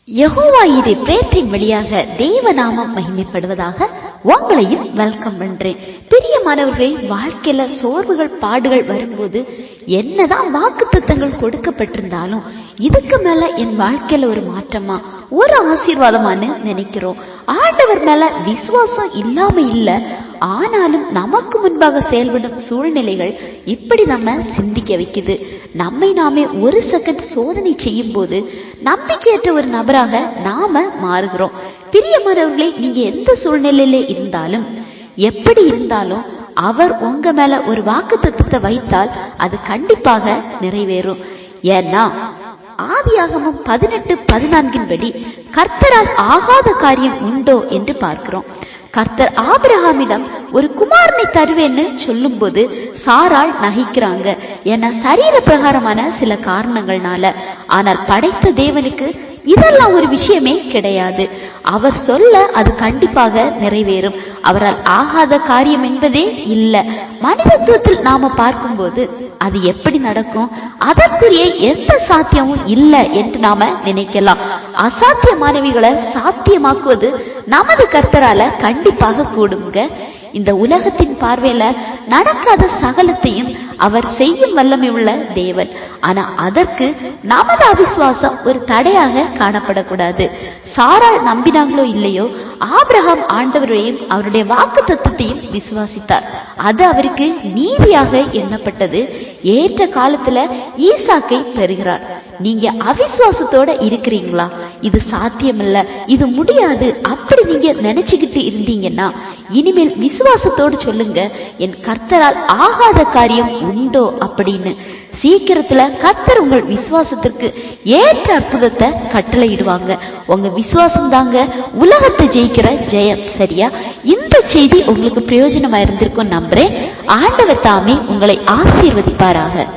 யெகோவா ஈரே பிரேட்டின் வழியாக தேவநாமம் மகிமைப்படுவதாக உங்களையும் வெல்கம் பண்றேன். பிரியமானவர்களே, வாழ்க்கையில சோர்வுகள் பாடுகள் வரும்போது என்னதான் வாக்குத்தத்தங்கள் கொடுக்கப்பட்டிருந்தாலும் இதுக்கு மேல என் வாழ்க்கையில ஒரு மாற்றமா ஒரு ஆசீர்வாதமானு நினைக்கிறோம். ஆண்டவர் மேல விசுவாசம் இல்லாம இல்ல, ஆனாலும் நமக்கு முன்பாக செயல்படும் சூழ்நிலைகள் இப்படி நம்ம சிந்திக்க வைக்குது. நம்மை நாமே ஒரு செகண்ட் சோதனை செய்யும் போது நம்பிக்கையற்ற ஒரு நபராக நாம மாறுகிறோம். பிரியமானவர்களே, நீங்க எந்த சூழ்நிலையில இருந்தாலும் எப்படி இருந்தாலும் அவர் உங்க மேல ஒரு வாக்குத்தத்தத்தை வைத்தால் அது கண்டிப்பாக நிறைவேறும். ஏன்னா ஆதியாகமம் 18:14 படி கர்த்தரால் ஆகாத காரியம் உண்டோ என்று பார்க்கிறோம். கர்த்தர் ஆபிரகாமிடம் ஒரு குமாரனை தருவேன்னு சொல்லும் போது சாராள் நகைக்கிறாங்க. ஏன்னா சரீர பிரகாரமான சில காரணங்கள்னால. ஆனால் படைத்த தேவனுக்கு இதெல்லாம் ஒரு விஷயமே கிடையாது. அவர் சொல்ல அது கண்டிப்பாக நிறைவேறும். அவரால் ஆகாத காரியம் என்பதே இல்லை. மனிதத்துவத்தில் நாம பார்க்கும்போது அது எப்படி நடக்கும்? அதற்குரிய எந்த சாத்தியமும் இல்லை என்று நாம நினைக்கலாம். அசாத்தியமானவைகளை சாத்தியமாக்குவது நமது கர்த்தரால கண்டிப்பாக கூடுங்க. இந்த உலகத்தின் பார்வையில நடக்காத சகலத்தையும் அவர் செய்யும் வல்லமை உள்ள தேவன். ஆனா அதற்கு நமது அவிசுவாசம் ஒரு தடையாக காணப்படக்கூடாது. சாராள் நம்பினாங்களோ இல்லையோ, ஆபிரகாம் ஆண்டவரையும் அவருடைய வாக்கு தத்தத்தையும் விசுவாசித்தார். அது அவருக்கு நீதியாக எண்ணப்பட்டது. ஏற்ற காலத்துல ஈசாக்கை பெறுகிறார். நீங்க அவிசுவாசத்தோட இருக்கிறீங்களா? இது சாத்தியமில்ல, இது முடியாது அப்படி நீங்க நினைச்சுக்கிட்டு இருந்தீங்கன்னா இனிமேல் விசுவாசத்தோடு சொல்லுங்க, என் கர்த்தரால் ஆகாத காரியம் உண்டோ அப்படின்னு. சீக்கிரத்துல கர்த்தர் உங்கள் விசுவாசத்திற்கு ஏற்ற அற்புதத்தை கட்டளையிடுவாங்க. உங்க விசுவாசம் தாங்க உலகத்தை ஜெயிக்கிற ஜெயம். சரியா? இந்த செய்தி உங்களுக்கு பிரயோஜனமா இருந்திருக்கும் நம்புறேன். ஆண்டவர் தாமே உங்களை ஆசீர்வதிப்பாராக.